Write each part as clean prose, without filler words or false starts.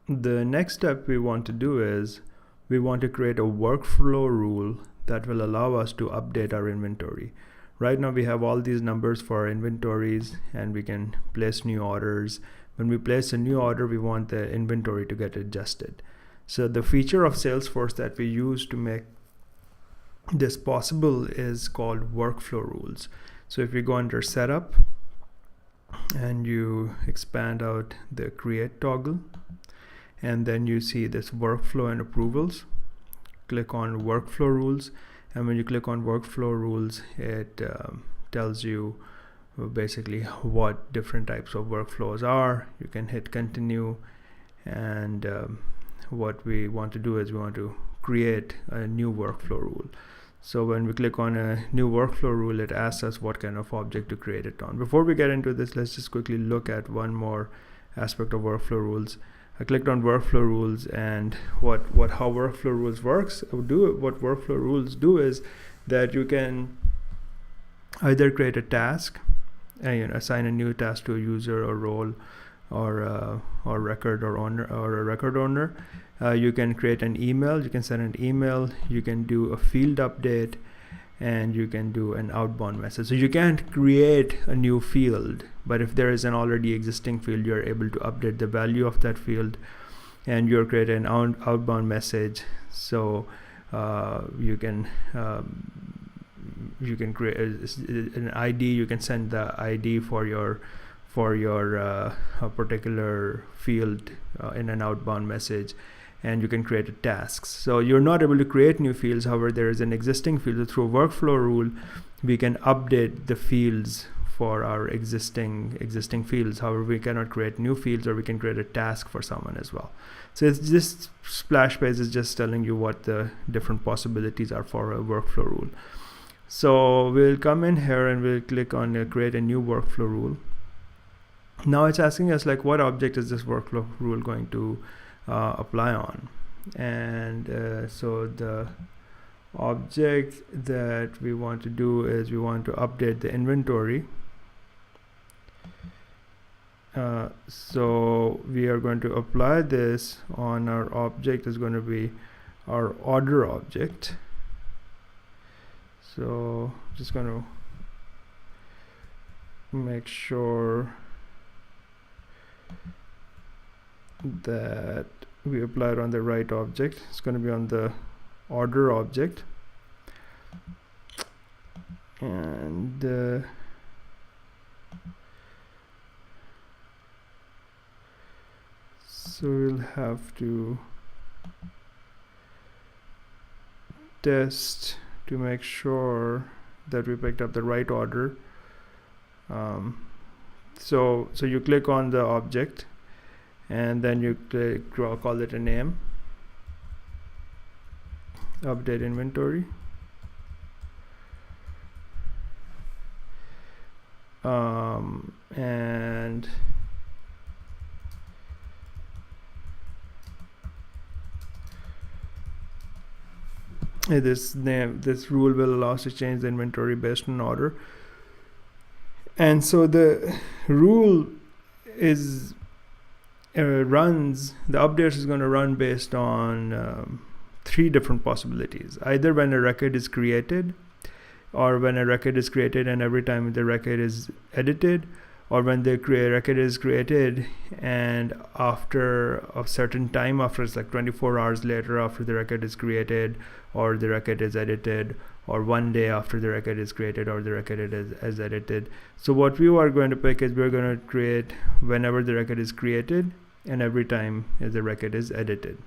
The next step we want to do is we want to create a workflow rule that will allow us to update our inventory. Right now we have all these numbers for our inventories and we can place new orders. When we place a new order, we want the inventory to get adjusted. So the feature of Salesforce that we use to make this possible is called workflow rules. So if you go under setup and you expand out the create toggle, and then you see this workflow and approvals, click on workflow rules, and when you click on workflow rules, it tells you basically what different types of workflows are. You can hit continue, and what we want to do is we want to create a new workflow rule. So when we click on a new workflow rule, it asks us what kind of object to create it on. Before we get into this, let's just quickly look at one more aspect of workflow rules. I clicked on workflow rules, and how workflow rules works. What workflow rules do is that you can either create a task and assign a new task to a user or role or record or owner or a record owner. You can create an email, you can send an email, you can do a field update, and you can do an outbound message. So you can't create a new field, but if there is an already existing field, you're able to update the value of that field, and you're creating an outbound message. So you can create an ID. You can send the ID for your a particular field in an outbound message, and you can create a tasks. So you're not able to create new fields. However, there is an existing field. So through a workflow rule, we can update the fields for our existing fields. However, we cannot create new fields, or we can create a task for someone as well. So it's just splash page is just telling you what the different possibilities are for a workflow rule. So we'll come in here and we'll click on create a new workflow rule. Now it's asking us like, what object is this workflow rule going to apply on? And so the object that we want to do is we want to update the inventory. So we are going to apply this on our object is going to be our order object. So just going to make sure that we apply it on the right object. It's going to be on the order object, and so we'll have to test to make sure that we picked up the right order. So you click on the object, and then you call it a name, update inventory, and this rule will allow us to change the inventory based on order. And so the rule is the updates is going to run based on 3 different possibilities: either when a record is created, or when a record is created and every time the record is edited, or when the record is created and after a certain time, after it's like 24 hours later after the record is created or the record is edited, or 1 day after the record is created or the record is edited. So what we are going to pick is we're going to create whenever the record is created and every time the record is edited.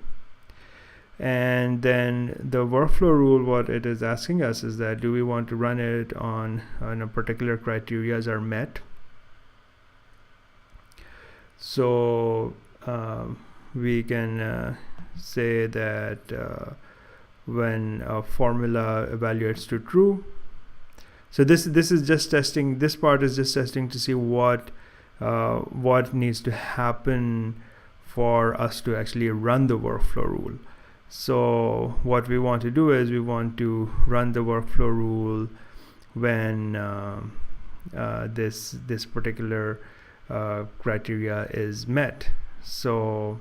And then the workflow rule, what it is asking us is that do we want to run it on a particular criteria are met. So we can say that when a formula evaluates to true. So this is just testing. This part is just testing to see what needs to happen for us to actually run the workflow rule. So what we want to do is we want to run the workflow rule when this particular criteria is met. So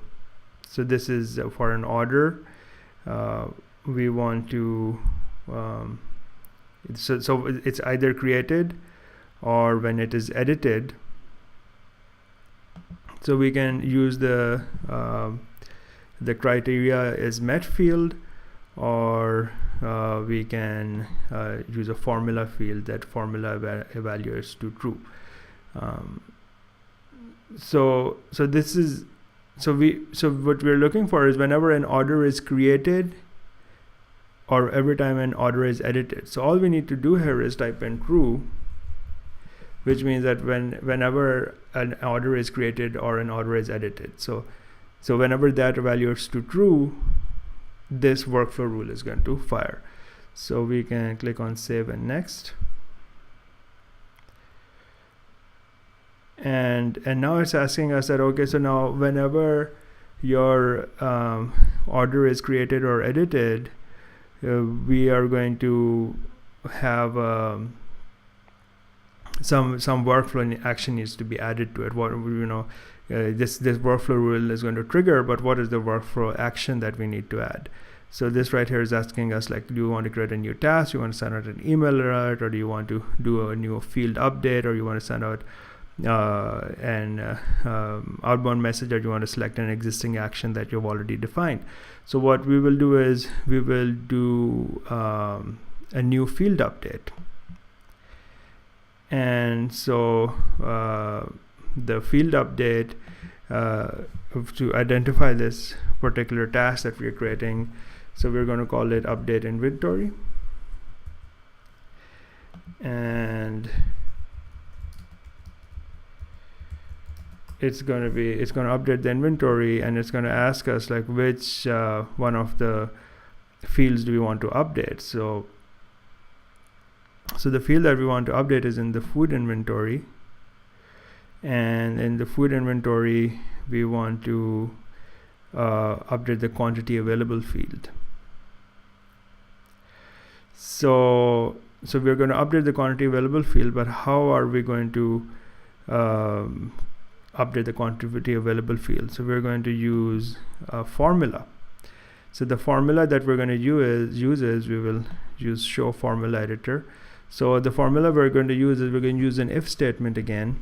So this is for an order. We want to so it's either created or when it is edited. So we can use the criteria is met field, or we can use a formula field. That formula evaluates to true. So what we're looking for is whenever an order is created or every time an order is edited. So all we need to do here is type in true, which means that whenever an order is created or an order is edited. So whenever that evaluates to true, this workflow rule is going to fire. So we can click on save and next. And now it's asking us that, okay, so now whenever your order is created or edited, we are going to have some workflow action needs to be added to it. What this workflow rule is going to trigger, but what is the workflow action that we need to add? So this right here is asking us, like, do you want to create a new task? You want to send out an email alert, or do you want to do a new field update, or you want to send out an outbound message, or you want to select an existing action that you've already defined? So what we will do is we will do a new field update. And so the field update, to identify this particular task that we're creating, so we're going to call it update inventory. And it's going to update the inventory, and it's going to ask us, like, which one of the fields do we want to update. So the field that we want to update is in the food inventory, and in the food inventory we want to update the quantity available field. So we're going to update the quantity available field, but how are we going to update the quantity available field? So we're going to use a formula. So the formula that we're going to use is we will use show formula editor. So the formula we're going to use is we're going to use an if statement again.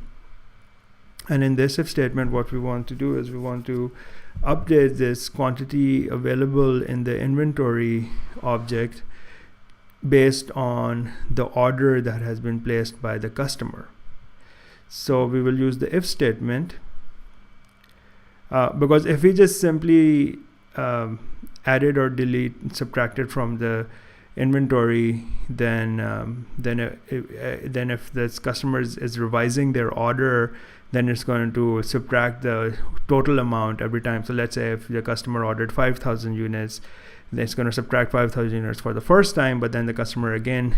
And in this if statement, what we want to do is we want to update this quantity available in the inventory object based on the order that has been placed by the customer. So we will use the if statement, because if we just simply added or subtracted from the inventory, then if this customer is revising their order, then it's going to subtract the total amount every time. So let's say if the customer ordered 5,000 units, then it's going to subtract 5,000 units for the first time, but then the customer again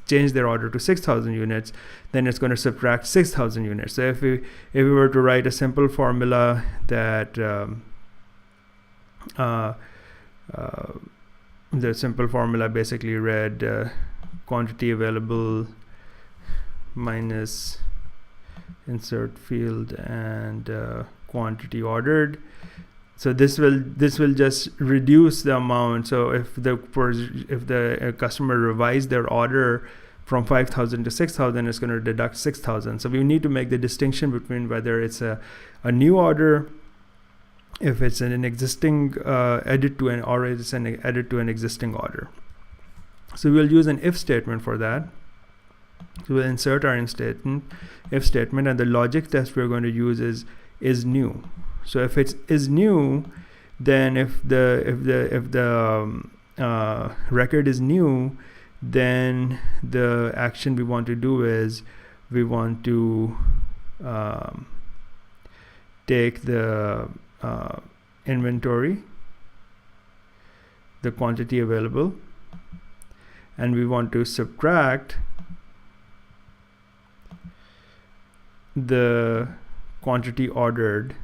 changed their order to 6,000 units, then it's going to subtract 6,000 units. So if we were to write a simple formula that the simple formula basically read quantity available minus insert field and quantity ordered. So this will just reduce the amount. So if the customer revised their order from 5,000 to 6,000, it's going to deduct 6,000. So we need to make the distinction between whether it's a new order, if it's an existing edit to an, or it's an edit to an existing order. So we'll use an if statement for that. So we'll insert our if statement, and the logic test we're going to use is new. So if it is new, then if the record is new, then the action we want to do is we want to take the inventory, the quantity available, and we want to subtract the quantity ordered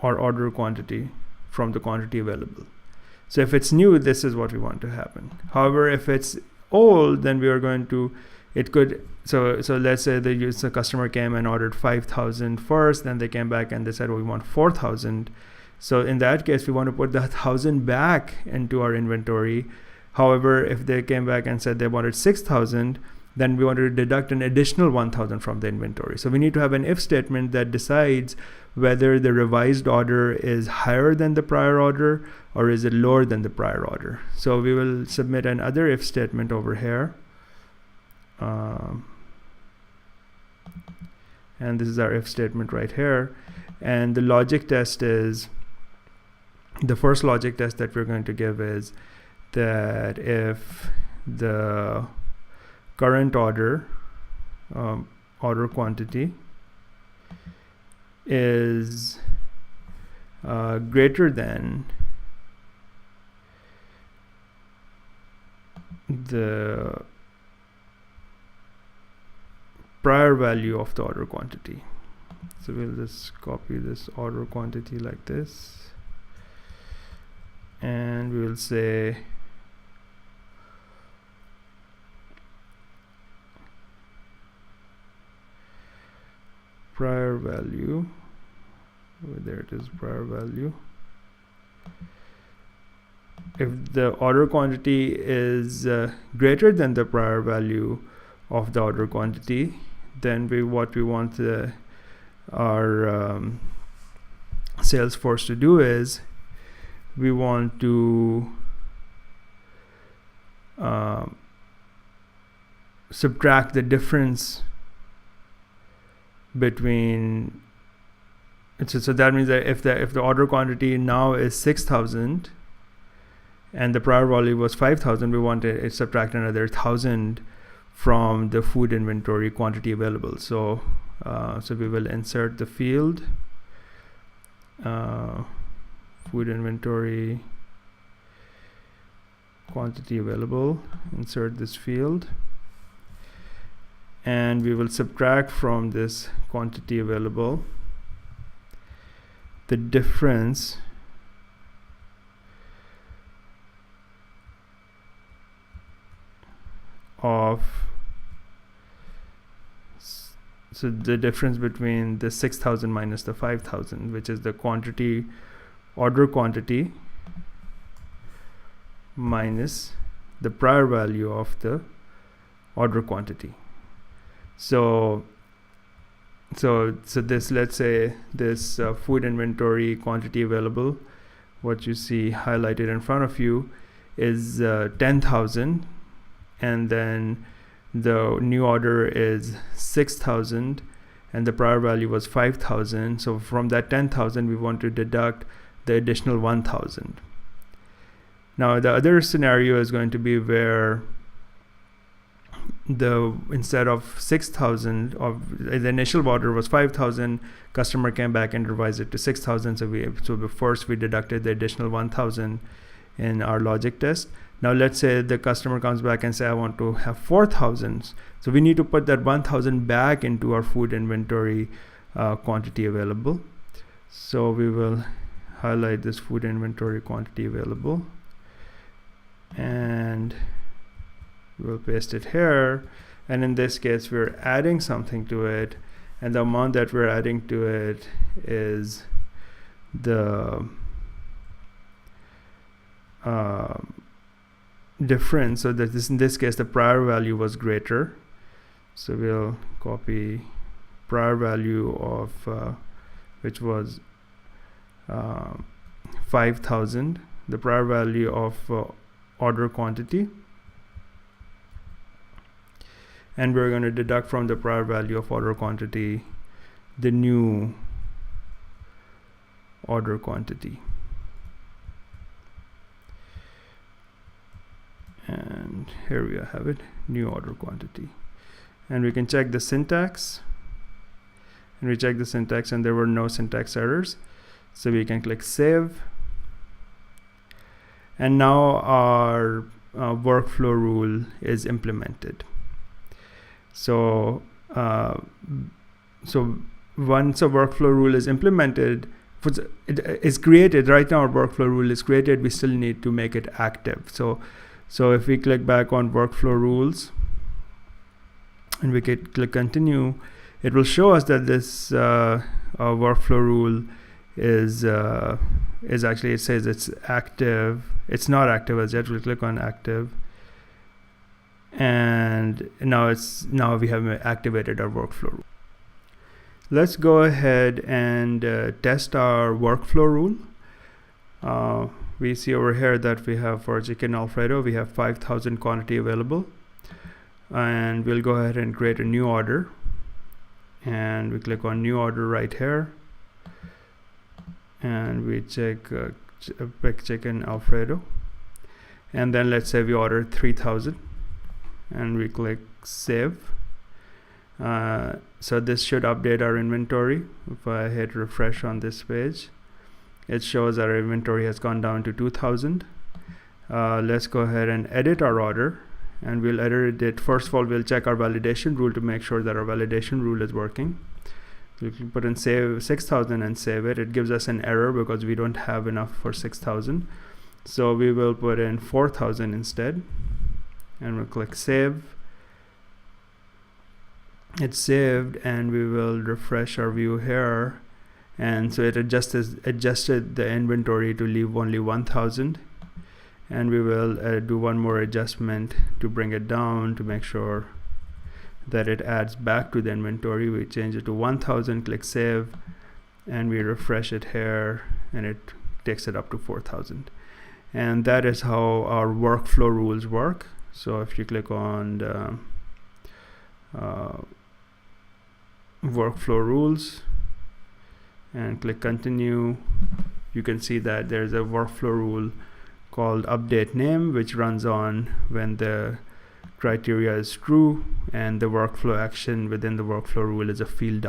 or order quantity from the quantity available. So if it's new, this is what we want to happen. However, if it's old, then we are going to it could, so let's say the customer came and ordered 5,000 first, then they came back and they said, we want 4,000. So in that case, we want to put that 1,000 back into our inventory. However, if they came back and said they wanted 6,000, then we want to deduct an additional 1,000 from the inventory. So we need to have an if statement that decides whether the revised order is higher than the prior order or is it lower than the prior order. So we will submit another if statement over here. And this is our if statement right here. And the logic test is, the first logic test that we're going to give is that if the current order quantity is greater than the prior value of the order quantity. So we'll just copy this order quantity like this, and we will say prior value, there it is, prior value. If the order quantity is greater than the prior value of the order quantity, then what we want our SalesForce to do is we want to subtract the difference between, so that means that if the order quantity now is 6,000 and the prior value was 5,000, we want to subtract another 1,000 from the food inventory quantity available. So so we will insert the field food inventory quantity available, insert this field, and we will subtract from this quantity available the difference of, so the difference between the 6,000 minus the 5,000, which is the quantity, order quantity minus the prior value of the order quantity. So this, let's say this food inventory quantity available, what you see highlighted in front of you is 10,000, and then the new order is 6,000 and the prior value was 5,000. So from that 10,000 we want to deduct the additional 1,000. Now the other scenario is going to be where instead of 6,000 of the initial order was 5,000, customer came back and revised it to 6,000. So first we deducted the additional 1,000 in our logic test. Now let's say the customer comes back and say, I want to have 4,000. So we need to put that 1,000 back into our food inventory quantity available. So we will highlight this food inventory quantity available, and we'll paste it here. And in this case, we're adding something to it, and the amount that we're adding to it is the difference. So that in this case the prior value was greater, so we'll copy prior value of which was 5,000, the prior value of order quantity, and we're going to deduct from the prior value of order quantity the new order quantity. And here we have it, new order quantity. And we can check the syntax, and we check the syntax and there were no syntax errors. So we can click save. And now our workflow rule is implemented. So so once a workflow rule is implemented, it is created, right now our workflow rule is created, we still need to make it active. So if we click back on workflow rules, and we can click continue, it will show us that this workflow rule is actually, it says it's active. It's not active as yet. We'll click on active, and now we have activated our workflow rule. Let's go ahead and test our workflow rule. We see over here that we have for chicken Alfredo, we have 5,000 quantity available, and we'll go ahead and create a new order, and we click on new order right here, and we pick chicken Alfredo, and then let's say we order 3,000, and we click save. So this should update our inventory. If I hit refresh on this page, it shows that our inventory has gone down to 2,000. Let's go ahead and edit our order, and we'll edit it. First of all, we'll check our validation rule to make sure that our validation rule is working. We can put in save 6,000 and save it. It gives us an error because we don't have enough for 6,000. So we will put in 4,000 instead, and we'll click save. It's saved, and we will refresh our view here, and so it adjusted the inventory to leave only 1,000, and we will do one more adjustment to bring it down to make sure that it adds back to the inventory. We change it to 1,000, click save, and we refresh it here, and it takes it up to 4,000. And that is how our workflow rules work. So if you click on the workflow rules and click continue, you can see that there's a workflow rule called update name, which runs on when the criteria is true, and the workflow action within the workflow rule is a field